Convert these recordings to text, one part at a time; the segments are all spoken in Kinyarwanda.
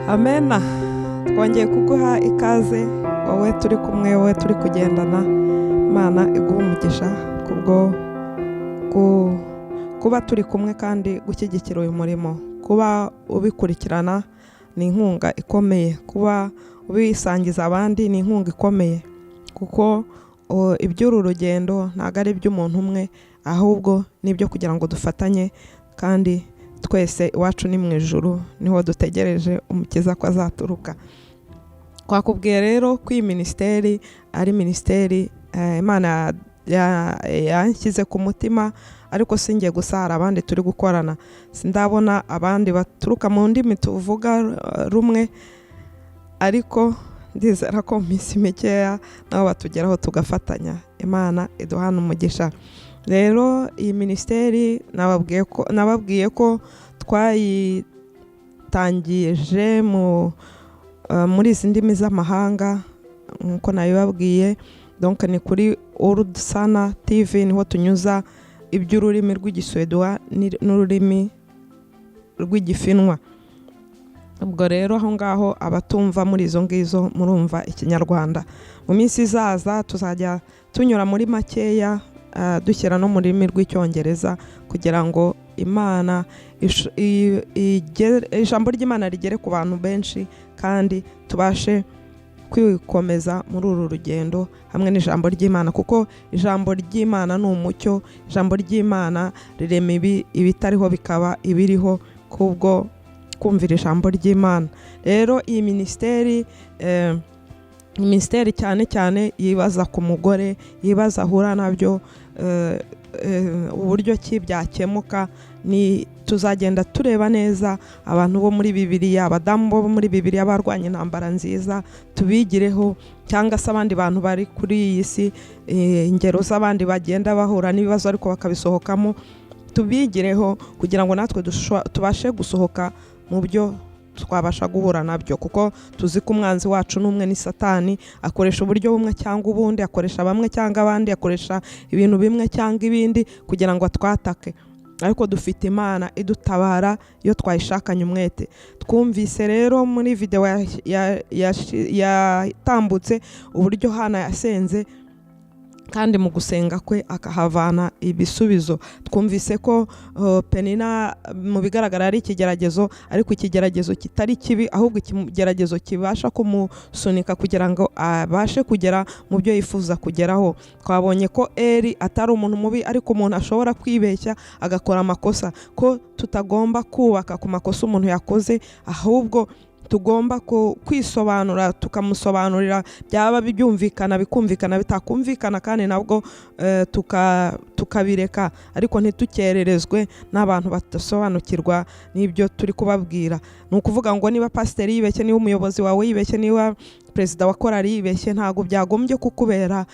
Amena, twongeye kuguha ikaze wowe turi kumwe, wowe turi kugendana. Imana iguha umugisha kubwo kuba turi kumwe kandi gushyigikira uyu murimo. Kuba ubikurikirana ni inkunga ikomeye, kuba ubisangiza abandi ni inkunga ikomeye, kuko iby'uru rugendo ntabwo ari iby'umuntu umwe, ahubwo nibyo kugira ngo dufatanye, kandi twese iwacu ni mu ijuru, niho dutegereje umukiza ko azaturuka. Twakubwiye rero ko iyi minisiteri ari minisiteri Imana yanshyize ku mutima, ariko singiye gusa, hari abandi turi gukorana. Sindabona abandi baturuka mu ndimi tuvuga rumwe, ariko ndizera ko mu minsi mikeya nabo batugeraho tugafatanya. Imana iduhana umugisha. Rero iyi minisiteri nababwiye ko twayitangije muri izi ndimi z'amahanga nkuko nabibabwiye. Donc ni kuri Urdsana TV niho tunyuza iby'ururimi rw'igiswedwa n'ururimi rw'igifinwa. Ubwo rero aho ngaho abatumva muri izo ngizo murumva ikinyarwanda. Mu minsi izaza tuzajya tunyura muri makeya dushyira no mu rurimi rw'icyongereza, kugira ngo ijambo ry'Imana rigere ku bantu benshi, kandi tubashe kwikomeza muri uru rugendo hamwe n'ijambo ry'Imana, kuko ijambo ry'Imana ni umucyo. Ijambo ry'Imana rirema ibitariho bikaba ibiriho kubwo kumvira ijambo ry'Imana. Rero iyi minisiteri cyane cyane yibaza ku mugore, yibaza ahura nabyo, uburyo ki byakemuka. Ni tuzagenda tureba neza abantu bo muri Bibiliya, abadamu bo muri Bibiliya barwanya intambara nziza, tubigireho, cyangwa se abandi bantu bari kuri iyi si, ingero z'abandi bagenda bahura n'ibibazo ariko bakabisohokamo, tubigireho kugira ngo natwe tubashe gusohoka mu byo twabasha guhura nabyo, kuko tuzi ko umwanzi wacu n'umwe ni Satani. Akoresha uburyo bumwe cyangwa ubundi, akoresha bamwe cyangwa abandi, akoresha ibintu bimwe cyangwa ibindi kugira ngo atwatake, ariko dufite Imana idutabara iyo twayishakanye umwete. Twumvise rero muri video yatambutse uburyo Hana yasenze, kandi mu gusenga kwe akahavana ibisubizo. Twumvise ko Penina mu bigaragara ari ikigeragezo, ariko ikigeragezo kitari kibi, ahubwo ikigeragezo kibasha kumusunika kugira ngo abashe kugera mu byo yifuza kugeraho. Twabonye ko Eli atari umuntu mubi, ariko umuntu ashobora kwibeshya agakora amakosa, ko tutagomba kubaka ku makosa umuntu yakoze, ahubwo tugomba kwisobanura, tukamusobanurira, byaba bikumvikana, bitakumvikana kandi nabwo tukabireka, ariko ntitukererezwe n'abantu badasobanukirwa n'ibyo turi kubabwira. Ni ukuvuga ngo niba pasiteri yibeshye, niba umuyobozi wawe yibeshye, niba perezida wa korali yibeshye, ntabwo byagombye kukubera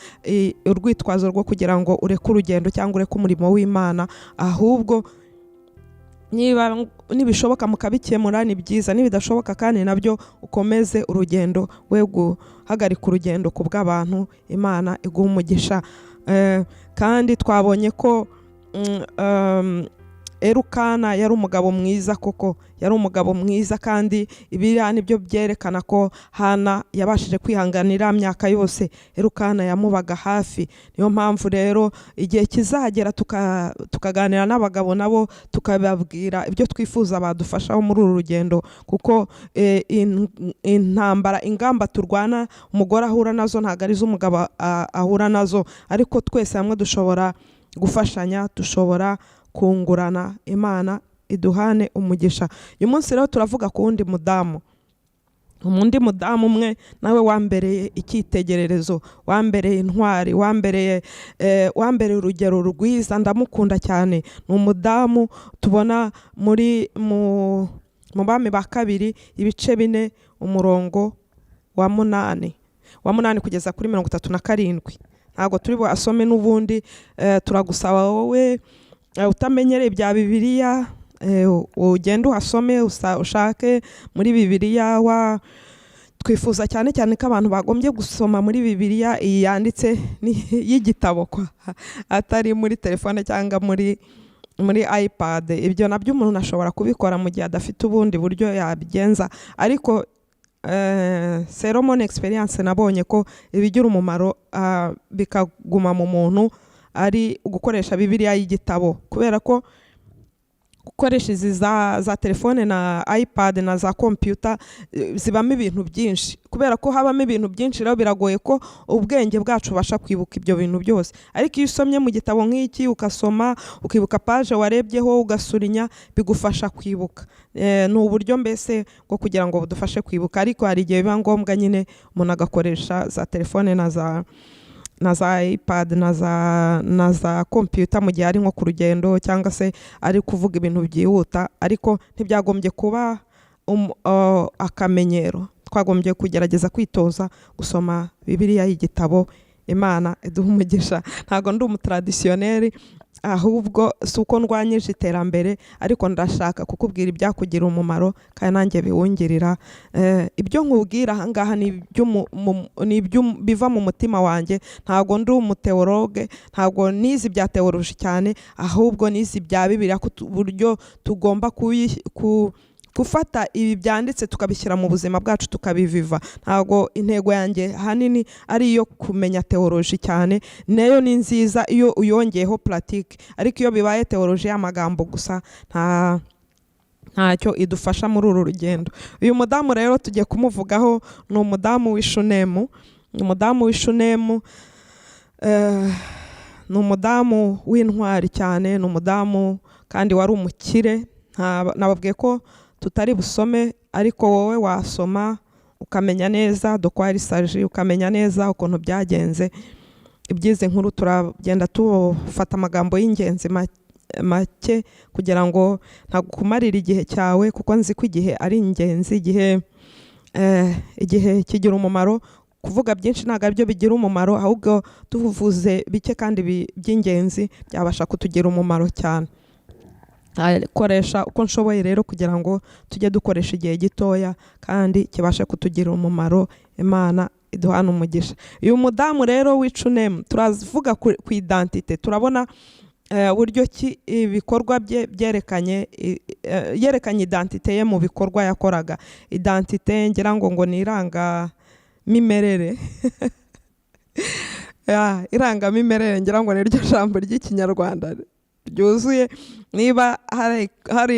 urwitwazo rwo kugira ngo ureke urugendo cyangwa ureke umurimo w'Imana, ahubwo nibishoboka mukabikemura ni byiza, nibidashoboka kandi nabyo ukomeze urugendo, we guhagarika urugendo ku bw'abantu. Imana iguha umugisha. Kandi twabonye ko Elukana yari umugabo mwiza, koko yari umugabo mwiza, kandi ibiriya nibyo byerekana ko Hana yabashije kwihanganira myaka yose Elukana yamubaga hafi. Niyo mpamvu rero igihe kizagera tukaganira n'abagabo nabo, tukababwira ibyo twifuza badufashaho muri uru rugendo, kuko intambara, ingamba turwana umugore ahura nazo ntabwo ari z'umugabo ahura nazo, ariko twese hamwe dushobora gufashanya, dushobora kungurana. Imana iduhane umugisha. Uyu munsi rero turavuga ku wundi mudamu, undi mudamu umwe nawe wambereye icyitegererezo, wambereye intwari, wambereye urugero rwiza. Ndamukunda cyane. Ni umudamu tubona mu Bami ba kabiri ibice 4 umurongo wa 8 kugeza kuri 37. Ntabwo turi asome n'ubundi. Turagusaba wowe utamenyereye bya Bibiliya, ugenda uhasome, ushake muri Bibiliya. Twifuza cyane cyane ko abantu bagombye gusoma muri Bibiliya yanditse y'igitabo, atari muri telefone cyangwa muri muri iPad. Ibyo nabyo umuntu ashobora kubikora mu gihe adafite ubundi buryo yabigenza, ariko Seromon experience nabonye ko ibigira umumaro bikaguma mu muntu ari gukoresha Bibiliya y'igitabo, kubera ko gukoresha izi za telefone na iPad na za computer zibamo ibintu byinshi, kubera ko habamo ibintu byinshi rero biragoye ko ubwenge bwacu basha kwibuka ibyo bintu byose. Ariko iyo usomye mu gitabo nk'iki ukasoma ukibuka page warebyeho ugasurinya, bigufasha kwibuka. Ni uburyo mbese bwo kugira ngo budufashe kwibuka, ariko hari igihe biba ngombwa nyine umuntu agakoresha za telefone na za iPad na za computer mu gihe ari nko ku rugendo cyangwa se ari kuvuga ibintu byihuta, ariko ntibyagombye kuba akamenyero. Twagombye kugerageza kwitoza gusoma Bibiliya y'igitabo. Imana iduha umugisha. Ntago ndi umutraditionnel, ahubwo suko ndwanyije iterambere, ariko ndashaka kukubwira ibyakugira umumaro kandi nanjye biwungirira. Ibyo nkubwira ahangaha ni ibyo biva mu mutima wanjye. Ntago ndi umuteologe, ntago nizi bya teoloji cyane, ahubwo nizi bya Bibiliya, ku buryo tugomba gufata ibi byanditse tukabishyira mu buzima bwacu tukabiviva. Ntago intego yanjye hanini ari iyo kumenya teoloji cyane, nayo ni nziza iyo uyongeyeho pratique, ariko iyo bibaye teoloji y'amagambo gusa ntacyo idufasha muri uru rugendo. Uyu mudamu rero tugiye kumuvugaho, ni umudamu w'Ishunemu. Umudamu w'Ishunemu ni umudamu w'intwari cyane, ni umudamu kandi wari umukire. Nababwiye ko tutari busome, ariko wowe wasoma ukamenya neza dokwari saji, ukamenya neza ukuntu byagenze. Ibyize nkuru turagenda tufata amagambo y'ingenzi make kugira ngo ntagukumarira igihe cyawe, kuko nzi ko igihe ari ingenzi. Igihe kigira umumaro. Kuvuga byinshi ntabwo aribyo bigira umumaro, ahubwo tuvuze bike kandi by'ingenzi byabasha kutugira umumaro cyane. Koresha uko nshoboye rero kugira ngo tujye dukoresha igihe gitoya kandi kibashe kutugira umumaro. Imana iduhana umugisha. Uyu mudamu rero w'Ishunemu, turavuga ku identite. Turabona buryo ki ibikorwa bye yerekanye identite ye mu bikorwa yakoraga. Identite ngira ngo ni irangamimerere. Irangamimerere ngira ngo niryo jambo ry'ikinyarwanda ryuzuye. Niba hari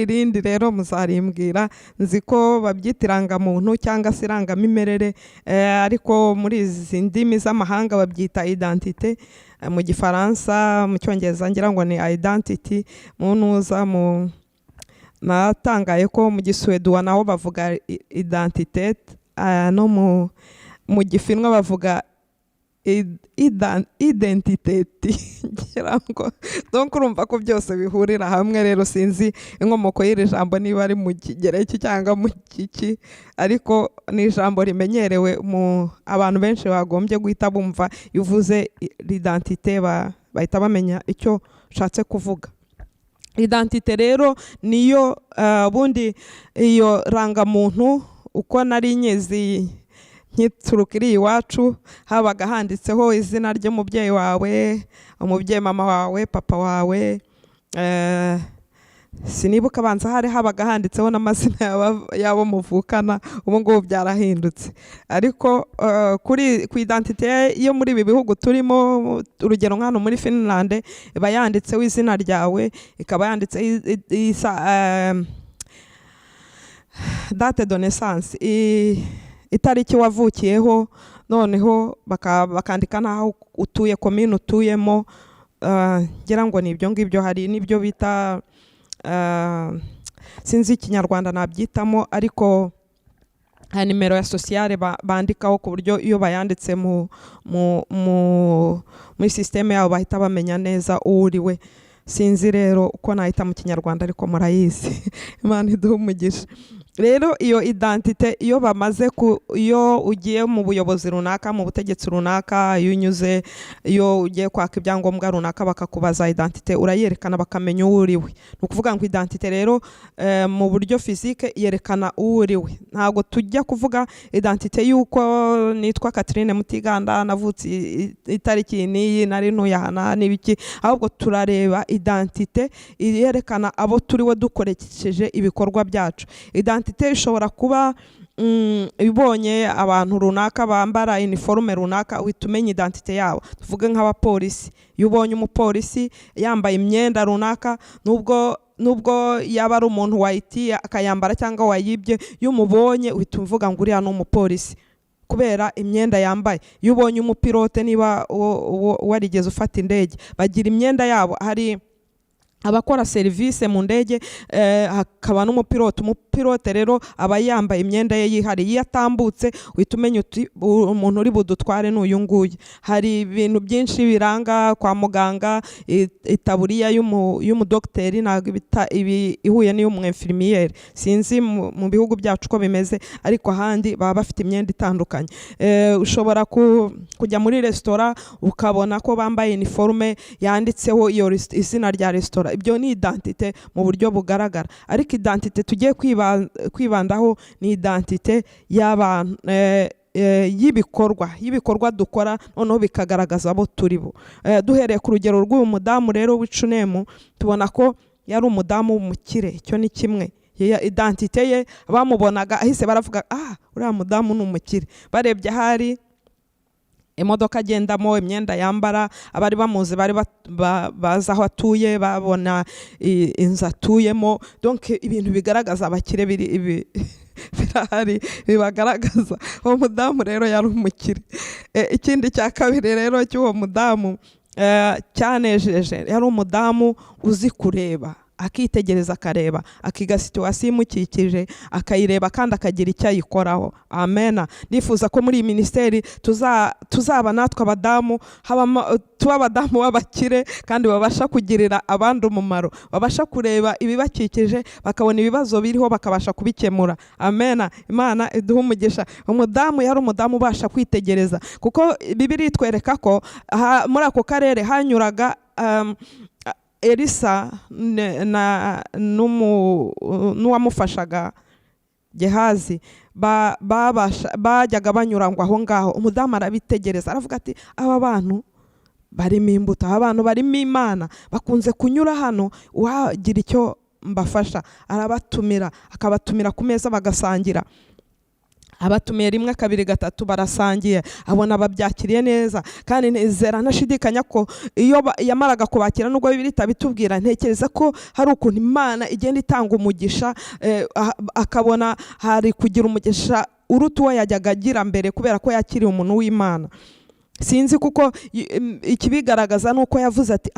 irindi rero muzarimbwira. Nzi ko babyita irangamuntu cyangwa se irangamimerere, ariko muri izi ndimi z'amahanga babyita identite. Mu Gifaransa, mu Cyongereza ngira ngo ni identity. Natangaye ko mu Giswedwa naho bavuga identité, no mu Gifinwa bavuga identité. Donc urumva ko byose bihurira hamwe. Rero sinzi inkomoko y'iri jambo niba ari mu Kigereki cyangwa mu Kiki, ariko ni ijambo rimenyerewe abantu benshi bagombye guhita bumva yuvuze identité bahita bamenya icyo ushatse kuvuga. Identité rero niyo bundi iyo rangamuntu uko nari nyezi nkituruka iri iwacu, habaga handitseho izina ry'umubyeyi wawe, umubyeyi mama wawe, papa wawe. Sinibuka banza habaga handitseho n'amazina yabo muvukana. Ubu ngubu byarahindutse, ariko ku identite yo muri ibi bihugu turimo, urugero nk'hano muri Finland, iba yanditseho izina ryawe, ikaba yanditseho date de naissance, itariki wavukiyeho, noneho bakandika naho utuye, komine utuyemo. Ngira ngo ni ibyo ngibyo. Hari n'ibyo bita sinzi ikinyarwanda nabyitamo, ariko hari nimero ya sociale bandikaho ku buryo iyo bayanditse muri systeme yabo bahita bamenya neza uwo uriwe. Sinzi rero uko nahita mu kinyarwanda, ariko murayizi. Imana iduhe umugisha. rero iyo identite iyo bamaze iyo ugiye mu buyobozi runaka mu butegetsi runaka iyo ugiye kwaka ibyangombwa runaka bakakubaza identite urayerekana bakamenya uwo uriwe. Ni ukuvuga ngo identite rero mu buryo physique yerekana uwo uriwe. Ntabwo tujya kuvuga identite yuko nitwa Catherine Mutiganda navutse itariki n'iyi nari ntuyahana n'ibiki, ahubwo turareba identite yerekana abo turiwe dukoresheje ibikorwa byacu. Identite ishobora kuba ibonye abantu runaka bambara uniforme runaka uhita umenya identite yabo. Tuvuge nk'abapolisi, iyo ubonye umupolisi yambaye imyenda runaka nubwo yaba ari umuntu wayitiye akayambara cyangwa wayibye, iyo umubonye uhita uvuga ngo uriya ni umupolisi kubera imyenda yambaye. Iyo ubonye umupilote niba warigeze ufata indege bagira imyenda yabo, hari abakora service mu ndege hakaba n'umupilote rero aba yambaye imyenda ye yihariye. Iyo atambutse uhita umenya uti umuntu uri budutware n'uyu nguyu. Hari ibintu byinshi biranga kwa muganga, itaburiya y'umudokiteri ntabwo ihuye n'iy'umwinfirmiyeri. Sinzi mu bihugu byacu uko bimeze, ariko ahandi baba bafite imyenda itandukanye. Ushobora kujya muri restaurant ukabona ko bambaye uniforme yanditseho iyo izina rya restaurant. Ibyo ni identite mu buryo bugaragara, ariko identite tugiye kwibandaho ni identite y'abantu, y'ibikorwa dukora noneho bikagaragaza abo turibo. Duhereye ku rugero rw'uyu mudamu rero w'Icunemu, tubona ko yari umudamu w'umukire. Icyo ni kimwe. Identite ye bamubonaga ahise baravuga uriya mudamu ni umukire. Barebye ahari imodoka agendamo, imyenda yambara, abari bamuzi bari baza aho atuye, babona inzu atuyemo. Donc ibintu bigaragaza abakire birahari bibagaragaza. Uwo mudamu rero yari umukire. Ikindi cya kabiri rero cy'uwo mudamu cyanejeje, yari umudamu uzi kureba, akitegereza, akareba, akiga situation imukikije, akayireba kandi akagira icyo ayikoraho. Amen. Nifuza ko muri iyi ministeri tuzaba natwe abadamu, tuba abadamu b'abakire kandi babasha kugirira abandi umumaro, babasha kureba ibibakikije bakabona ibibazo biriho bakabasha kubikemura. Amen. Imana iduhe umugisha. Umudamu yari umudamu ubasha kwitegereza, kuko Bibiliya itwereka ko muri ako karere hanyuraga Elisa n'uwamufashaga Gehazi bajyaga banyurangwa aho ngaho. Umudamu arabitegereza aravuga ati aba bantu barimo imbuto, aba bantu barimo Imana, bakunze kunyura hano, wagira icyo mbafasha. Arabatumira, akabatumira ku meza bagasangira. Abatumiye rimwe kabiri gatatu barasangiye, abona babyakiriye neza, kandi nezera ntashidikanya ko iyo yamaraga kubakira, nubwo Bibiliya itabitubwira, ntekereza ko hari ukuntu Imana igenda itanga umugisha, akabona hari kugira umugisha uruta uwo yajyaga agira mbere kubera ko yakiriye umuntu w'Imana. Sinzi kuko ikibigaragaza nuko yavuze ati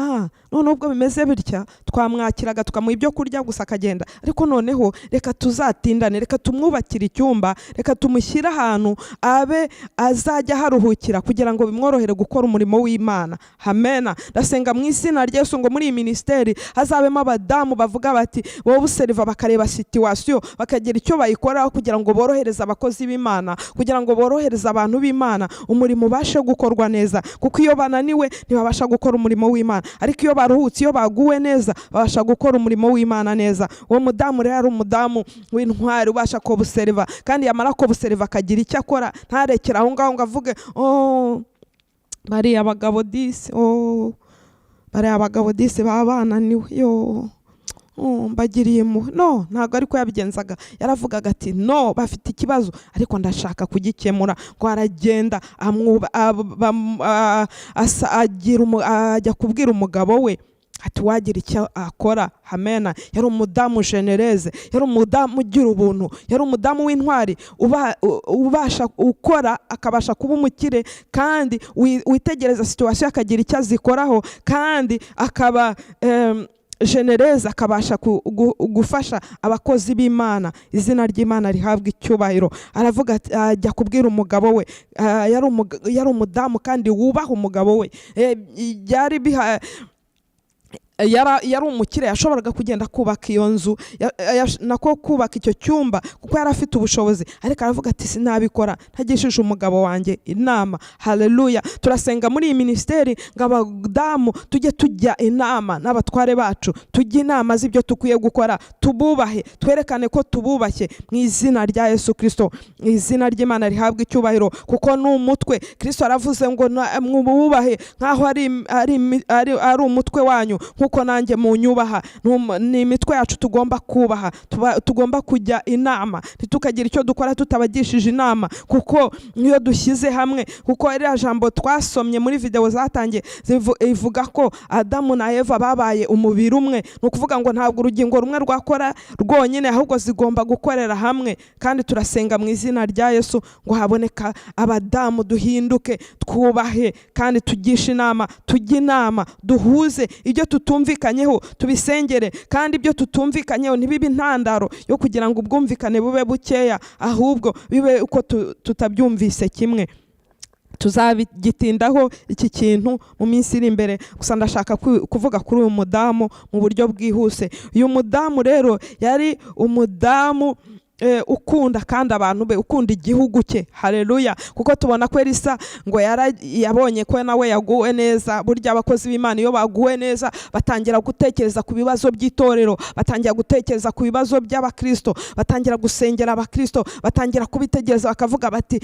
none ubwo bimeze bitya twamwakiraga tukamuha ibyo kurya gusa akagenda, ariko noneho reka tuzatindane, reka tumwubakire icyumba, reka tumushyire ahantu abe azajya haruhukira kugira ngo bimworohere gukora umurimo w'Imana. Amen. Ndasenga mu izina rya Yesu ngo muri iyi ministeri hazabemo abadamu bavuga bati bo buseriva, bakareba situation bakagira icyo bayikoraho kugira ngo borohereze abakozi b'Imana, kugira ngo borohereze abantu b'Imana, umurimo bashe gukora neza. Kuko iyo bananiwe ntibabasha gukora umurimo w'Imana, ariko iyo baruhutse, iyo baguwe neza, babasha gukora umurimo w'Imana neza. Uwo mudamu rero ari umudamu w'intwari ubasha ko buseriva, kandi yamara ko buseriva akagira icyo akora, ntarekera aho ngaho ngo avuge bari abagabo disi baba bananiwe mbagiriye no, ntabwo ariko yabigenzaga. Yaravugaga ati no, bafite ikibazo ariko ndashaka kugikemura. Ngo aragenda ajya kubwira umugabo we ati wagira icyo akora. Amen. Yari umudamu genereze, yari umudamu ugira ubuntu, yari umudamu w'intwari ubasha gukora, akabasha kuba umukire, kandi witegereza situation akagira icyo azikoraho, kandi akaba genereza, akabasha gufasha abakozi b'Imana. Izina ry'Imana rihabwa icyubahiro. Aravuga ati ajya kubwira umugabo we, yari umudamu kandi wubaha umugabo we. yari umukire, yashoboraga kugenda kubaka iyo nzu nako kubaka icyo cyumba kuko yari afite ubushobozi, ariko aravuga ati sinabikora ntagishije umugabo wanjye inama. Haleluya. Turasenga muri iyi ministeri ngo abadamu tujye tujya inama n'abatware bacu, tujye inama z'ibyo tukwiye gukora, tububahe, twerekane ko tububashye mu izina rya Yesu Kristo. Izina ry'Imana rihabwa icyubahiro kuko ni umutwe. Kristo aravuze ngo mwububahe nkaho ari umutwe wanyu, nkuko nanjye munyubaha. Ni imitwe yacu tugomba kubaha, tugomba kujya inama, ntitukagira icyo dukora tutabagishije inama, kuko niyo dushyize hamwe. Kuko iriya jambo twasomye muri video zatangiye ivuga ko Adamu na Eva babaye umubiri umwe, ni ukuvuga ngo ntabwo urugingo rumwe rwakora rwonyine, ahubwo zigomba gukorera hamwe. Kandi turasenga mu izina rya Yesu ngo haboneka abadamu duhinduke, twubahe kandi tugishe inama, tujye inama, duhuze ibyo tutumvikanyeho tubisengere, kandi ibyo tutumvikanyeho ntibibe intandaro yo kugira ngo ubwumvikane bube bukeya, ahubwo bibe uko tutabyumvise kimwe. Tuzabigitindaho iki kintu mu minsi iri imbere, gusa ndashaka kuvuga kuri uyu mudamu mu buryo bwihuse. Uyu mudamu rero yari umudamu ukunda kandi abantu be, ukunda igihugu cye. Haleluya. Kuko tubona ko Elisa ngo yabonye ko nawe yaguwe neza. Burya abakozi b'Imana iyo baguwe neza batangira gutekereza ku bibazo by'itorero, batangira gutekereza ku bibazo by'abakristo, batangira gusengera abakristo, batangira kubitegereza bakavuga bati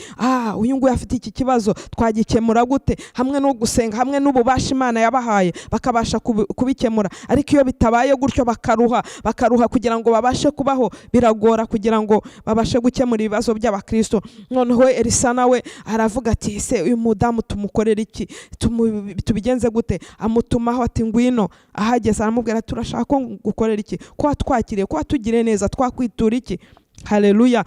uyu nguyu afite iki kibazo twagikemura gute? Hamwe no gusenga, hamwe n'ububasha Imana yabahaye bakabasha kubikemura. Ariko iyo bitabaye gutyo bakaruha kugira ngo babashe kubaho, biragora kugira ngo babashe gukemura ibibazo by'abakristo. Noneho Elisa nawe aravuga ati ese uyu mudamu tumukorera iki, tubigenze gute? Amutumaho ati ngwino. Ahageze aramubwira turashaka gukorera iki, ko watwakiriye, ko watugire neza, twakwitura iki? Haleluya.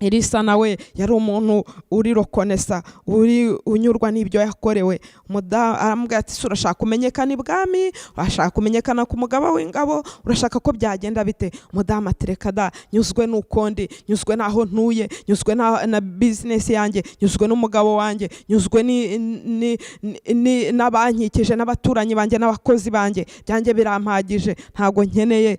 Elisa nawe yari umuntu uri rokonesa, unyurwa n'ibyo yakorewe. Aramubwira ati urashaka kumenyekana ibwami, urashaka kumenyekana ku mugaba w'ingabo, urashaka ko byagenda bite? Umudamu ati reka da, nyuzwe n'ukondi, nyuzwe n'aho ntuye, nyuzwe na business yanjye, nyuzwe n'umugabo wanjye, nyuzwe n'abankikije, n'abaturanyi banjye, n'abakozi banjye, byanjye birampagije, ntago nkeneye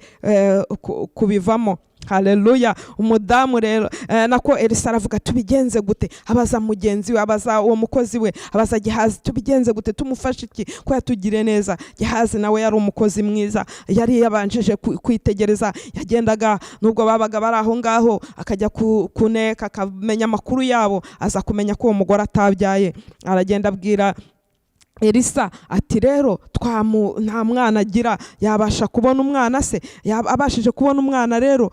kubivamo. Haleluya. Umudamu rero nako Elisa aravuga tubigenze gute? Abaza mugenzi we, abaza uwo mukozi we, abaza Gehazi, tubigenze gute, tumufashe iki ko yatugire neza? Gehazi nawe yari umukozi mwiza, yari yabanjije kwitegereza, yagendaga nubwo babaga bari aho ngaho akajya kuneka, akamenya amakuru yabo, aza kumenya ko uwo mugore atabyaye. Aragenda abwira Elisa ati rero nta mwana agira, yabasha kubona umwana se? Abashije kubona umwana rero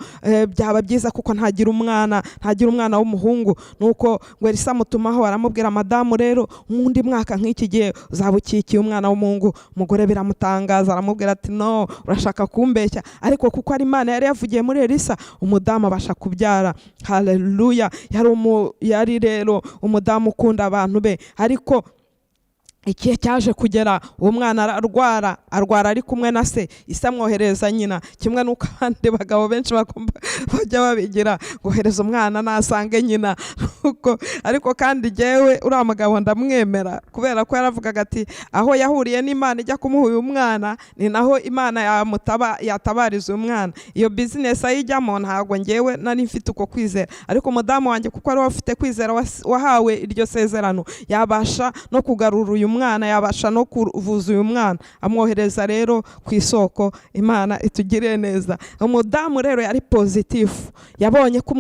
byaba byiza kuko ntagira umwana w'umuhungu. Nuko ngo Elisa mutumaho aramubwira madamu rero undi mwaka nk'iki gihe uzaba ukikiye umwana w'umuhungu. Umugore biramutangaza, aramubwira ati no, urashaka kumbeshya? Ariko kuko ari Imana yari yavugiye muri Elisa, umudamu abasha kubyara. Haleluya. Yari rero umudamu ukunda abantu be. Ariko igihe cyaje kugera uwo mwana arwara ari kumwe na se, Isa amwohereza nyina. Kimwe n'uko abandi bagabo benshi bajya babigira, gohereza umwana nasange nyina. Ariko kandi jyewe uriya mugabo ndamwemera, kubera ko yaravugaga ati aho yahuriye n'Imana ijya kumuha uyu mwana ni naho Imana yatabariza uyu mwana. Iyo business ayijyamo ntago njyewe nari mfite uko kwizera, ariko umudamu wanjye kuko ari afite kwizera wahawe iryo sezerano, yabasha no kugarura uyu mwana, yabasha no kuvuza uyu mwana. Amwohereza rero ku isoko. Imana itugire neza. Umudamu rero yari positive, yabonye ko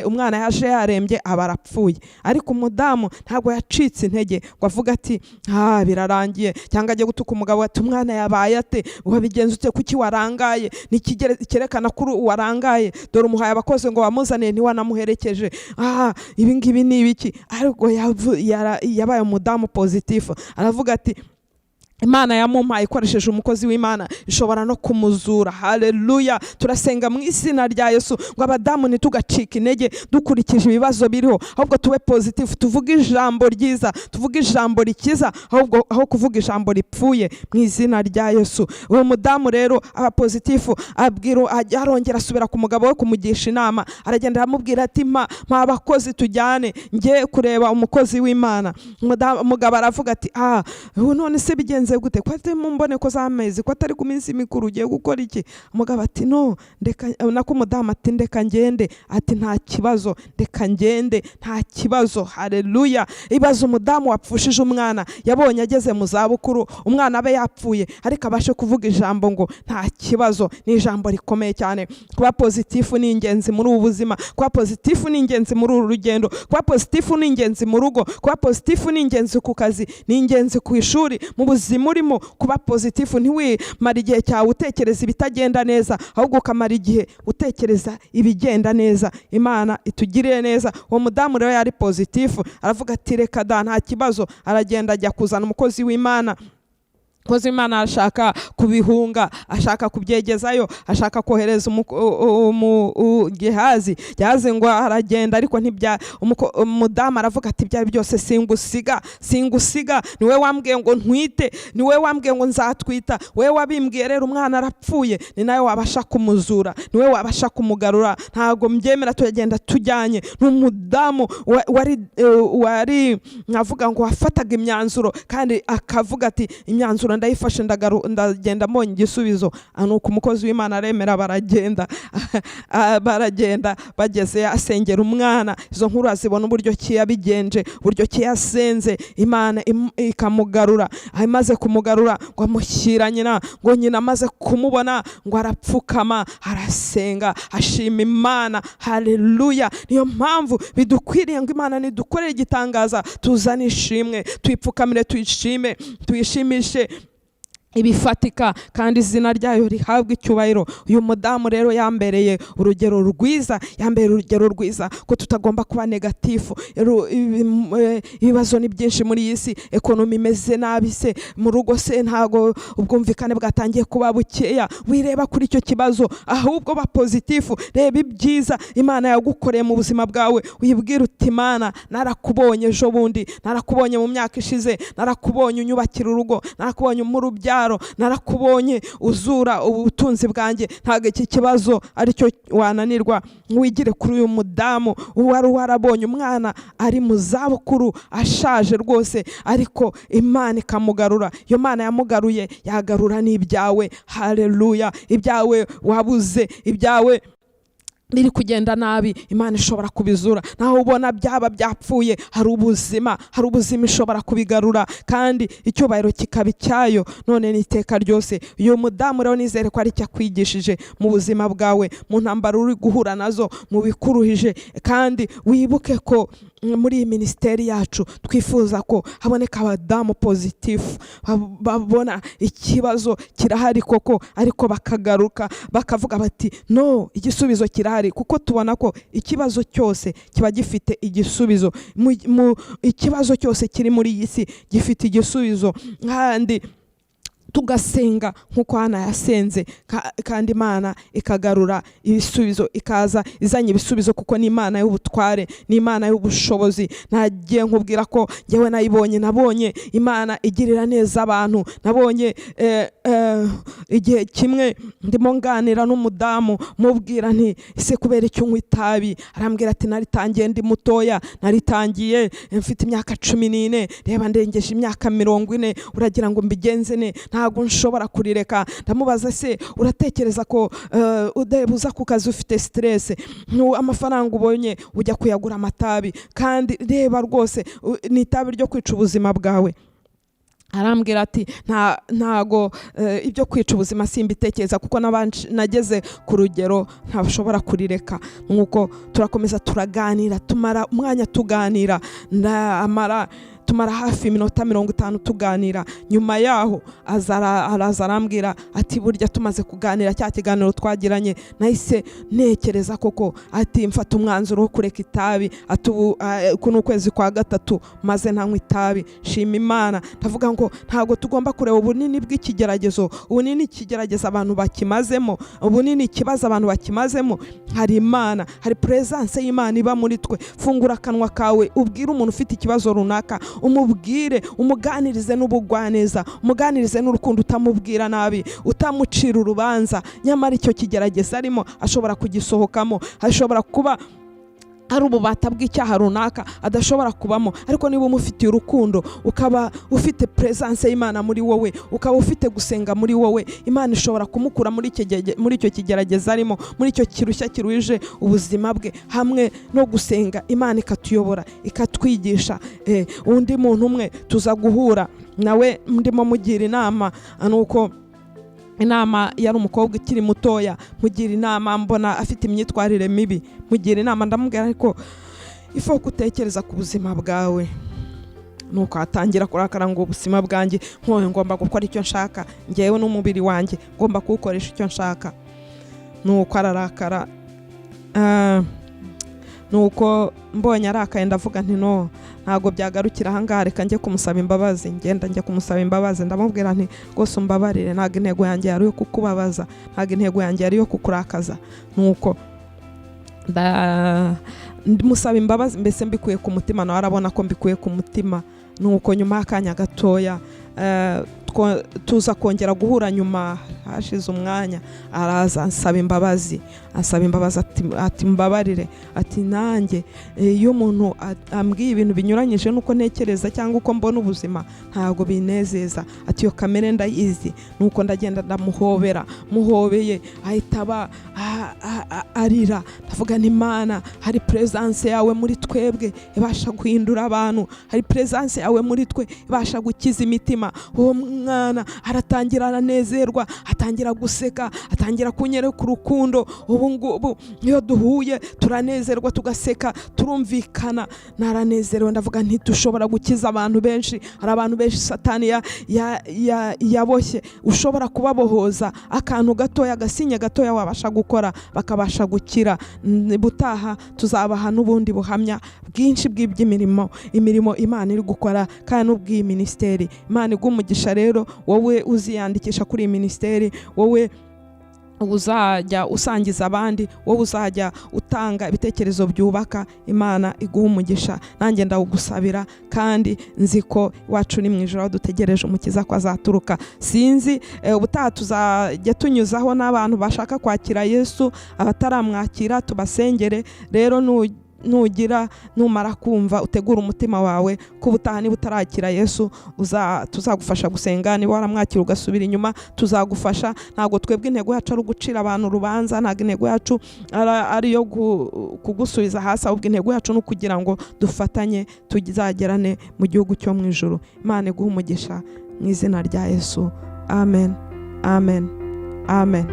umwana yaje yarembye abarapfuye, ariko umudamu ntabwo yacitse intege ngo avuga ati birarangiye, cyangwa ajye gutuka umugabo ati umwana yabaye ate, wabigenze ute, kuki warangaye, nikerekana kuri warangaye, dore umuhaye abakozi ngo bamuzane ntiwanamuherekeje, ibi ngibi ni ibiki? Ariko yabaye umudamu positive, aravuga ati Imana yamumpaye ikoresheje umukozi w'Imana ishobora no kumuzura. Haleluya. Turasenga mu izina rya Yesu ngo abadamu ntitugacika intege dukurikije ibibazo biriho, ahubwo tube positive, tuvuge ijambo ryiza, tuvuge ijambo rikiza, aho kuvuga ijambo ripfuye mu izina rya Yesu. Uwo mudamu rero aba positive, arongera asubira ku mugabo we kumugisha inama. Aragenda aramubwira ati mpa abakozi tujyane njye kureba umukozi w'Imana. Umugabo aravuga ati none se bigenze bigenze gute, ko atari mu mboneko z'amezi, ko atari ku minsi mikuru, ugiye gukora iki? Umugabo ati no, ndeka, nako umudamu ati ndeka ngende, ati nta kibazo, ndeka ngende, nta kibazo. Haleluya. Ibaza umudamu wapfushije umwana, yabonye ageze mu zabukuru, umwana abe yapfuye ariko abashe kuvuga ijambo ngo nta kibazo. Ni ijambo rikomeye cyane. Kuba pozitifu ni ingenzi muri ubu buzima, kuba pozitifu ni ingenzi muri uru rugendo, kuba pozitifu ni ingenzi mu rugo, kuba pozitifu ni ingenzi ku kazi, ni ingenzi ku ishuri, mu buzima urimo. Kuba pozitifu, ntiwimara igihe cyawe utekereza ibitagenda neza, ahubwo ukamara igihe utekereza ibigenda neza. Imana itugirire neza. Uwo mudamu rero yari pozitifu, aravuga ati reka da, nta kibazo. Aragenda ajya kuzana umukozi w'Imana. Kozi Imana ashaka kubihunga, ashaka kubyegezayo, ashaka kohereza Gehazi. Gehazi ngo aragenda, ariko ntibya, umudamu aravuga ati byari byose singusiga, niwe wambwiye ngo ntwite, niwe wambwiye ngo nzatwita, wewe wabimbwiye, rero umwana arapfuye, ni nawe wabasha kumuzura, niwe wabasha kumugarura, ntago mbyemera, tugenda tujyanye. N'umudamu wari nkavuga ngo wafataga imyanzuro, kandi akavuga ati imyanzuro ndayifashe, ndagenda mbonye igisubizo. Nuko umukozi w'Imana aremera, baragenda bageze asengera umwana. Izo nkuru azibona uburyo ki yabigenje, uburyo ki yasenze, Imana ikamugarura. Amaze kumugarura ngo amushyira nyina, ngo nyina amaze kumubona ngo arapfukama, arasenga, ashima Imana. Haleluya. Niyo mpamvu bidukwiriye ngo Imana nidukorere igitangaza, tuzane ishimwe, tuyipfukamire, tuyishime, tuyishimishe ibifatika, kandi izina ryayo rihabwa icyubahiro. Uyu mudamu rero yambereye urugero rwiza, ko tutagomba kuba negatifu. Ibibazo ni byinshi muri iyi si, ekonomi imeze nabi se, mu rugo se ntago ubwumvikane bwatangiye kuba bukeya. Wireba kuri icyo kibazo, ahubwo ba pozitifu, reba ibyiza Imana yagukoreye mu buzima bwawe. Uyibwira uti Imana, narakubonye ejo bundi, narakubonye mu myaka ishize, narakubonye unyubakira urugo, narakubonye mu rubyaro, narakubonye uzura ubutunzi bwanjye. Ntago iki kibazo aricyo wananirwa. Wigire kuri uyu mudamu wari warabonye umwana ari mu zabukuru, ashaje rwose, ariko Imana ikamugarura. Iyo Mana yamugaruye yagarura n'ibyawe. Haleluya. Ibyawe wabuze, ibyawe biri kugenda nabi, Imana ishobora kubizura. Naho ubona byaba byapfuye, hari ubuzima ishobora kubigarura, kandi icyubahiro kikaba icyayo none n'iteka ryose. Uyu mudamu rero nizere ko ari cyo akwigishije mu buzima bwawe, mu ntambara uri guhura nazo, mu bikuruhije. Kandi wibuke ko muri iyi ministeri yacu twifuza ko haboneka abadamu pozitifu, babona ikibazo kirahari koko, ariko bakagaruka bakavuga bati no, igisubizo kirahari. Kuko tubona ko ikibazo cyose kiba gifite igisubizo. Ikibazo cyose kiri muri iyi si gifite igisubizo, kandi tugasenga nk'uko Hana yasenze, kandi Imana ikagarura ibisubizo, ikaza izanye ibisubizo, kuko ni Imana y'ubutware, ni Imana y'ubushobozi. Nagiye nkubwira ko ngewe nabonye Imana igirira neza abantu. Nabonye igihe kimwe ndimo nganira n'umudamu, mubwira nti ese kubera icyo unywa itabi? Arambwira ati naritangiye ndi mutoya, naritangiye mfite imyaka 14, reba ndengeje imyaka 40, uragira ngo mbigenze ne? Ntago nshobora kurireka. Ndamubaza se uratekereza ko uza ku kazi ufite stress, amafaranga ubonye ujya kuyagura amatabi? Kandi reba rwose ni itabi ryo kwica ubuzima bwawe. Arambwira ati ntago ibyo kwica ubuzima simbitekereza, kuko nageze ku rugero ntashobora kurireka. Nuko turakomeza turaganira, tumara umwanya tuganira, tumara hafi iminota 50 tuganira. Nyuma yaho araza arambwira ati burya tumaze kuganira cya kiganiro twagiranye, nahise ntekereza koko, ati mfata umwanzuro wo kureka itabi. Kuno kwezi kwa 3 maze ntanywa itabi. Shima Imana. Ndavuga ngo ntago tugomba kureba ubunini bw'ikigeragezo, ubunini ikigerageza abantu bakimazemo, ubunini ikibazo abantu bakimazemo. Hari Imana, hari presence y'Imana iba muri twe. Fungura akanwa kawe, ubwire umuntu ufite ikibazo runaka, umubwire, umuganirize n'ubugwaneza, umuganirize n'urukundo, utamubwira nabi, utamucira urubanza. Nyamara icyo kigerageza arimo ashobora kugisohokamo, ashobora kuba ari ububata bw'icyaha runaka adashobora kubamo, ariko niba umufitiye urukundo, ukaba ufite presence y'Imana muri wowe, ukaba ufite gusenga muri wowe, Imana ishobora kumukura muri icyo kigerageza arimo, muri icyo kirushya kiruhije ubuzima bwe, hamwe no gusenga Imana ikatuyobora ikatwigisha. Undi muntu umwe tuza guhura nawe ndimo mugira inama, nuko inama yari umukobwa ukiri mutoya, mugira inama mbona afite imyitwarire mibi, mugira inama ndamubwira ariko ifo kutekereza ku buzima bwawe, nuko atangira kurakara ngo ubuzima bwanjye nkoye ngomba gukora icyo nshaka, ngewe n'umubiri wanjye ngomba kuwukoresha icyo nshaka. Nuko ararakara, nuko mbonye arakaye ndavuga nti no, ntago byagarukira ahangaha, reka njye kumusaba imbabazi. Ngenda njye kumusaba imbabazi, ndamubwira nti rwose umbabarire, ntago intego yanjye yari yo kukubabaza, ntago intego yanjye yari yo kukurakaza. Nuko musaba imbabazi, mbese mbikuye ku mutima, nawe arabona ko mbikuye ku mutima. Nuko nyuma y'akanya gatoya tuza kongera guhura, nyuma hashize umwanya araza ansaba imbabazi, ati mbabarire, ati nanjye iyo umuntu ambwiye ibintu binyuranyije nuko ntekereza cyangwa uko mbona ubuzima ntago binezeza, ati iyo kamere ndayizi. Nuko ndagenda ndamuhobera, muhobeye ahita arira, ndavuga nti Imana, hari presence yawe muri twebwe ibasha guhindura abantu, hari presence yawe muri twe ibasha gukiza imitima. Uwo mwana aratangira aranezerwa, atangira guseka, atangira kunyereka urukundo. Ubu ngubu iyo duhuye turanezerwa, tugaseka, turumvikana, naranezerewe. Ndavuga nti dushobora gukiza abantu benshi, hari abantu benshi Satani yaboshye, ushobora kubabohoza akantu gatoya, agasinye gatoya wabasha gukora bakabasha gukira. Butaha tuzabaha n'ubundi buhamya bwinshi bw'iby'imirimo Imana iri gukora, kandi n'ubw'iyi ministeri. Imana igumugisha rero wowe uziyandikisha kuri iyi ministeri, wowe uzajya usangiza abandi, wowe uzajya utanga ibitekerezo byubaka. Imana iguha umugisha, nanjye ndawugusabira, kandi nzi ko iwacu ni mu ijuru dutegereje umukiza ko azaturuka. Sinzi ubutaha tuzajya tunyuzaho n'abantu bashaka kwakira Yesu, abataramwakira tubasengere. Rero numara kumva utegura umutima wawe ko ubutaha niba utarakira Yesu tuzagufasha gusenga. Niba waramwakira ugasubira inyuma tuzagufasha. Ntabwo twebwe intego yacu ari ugucira abantu urubanza, ntabwo intego yacu ari yo kugusubiza hasi, ahubwo intego yacu ni ukugira ngo dufatanye tuzagerane mu gihugu cyo mu ijuru. Imana iguhe umugisha mu izina rya Yesu, amen, amen, amen.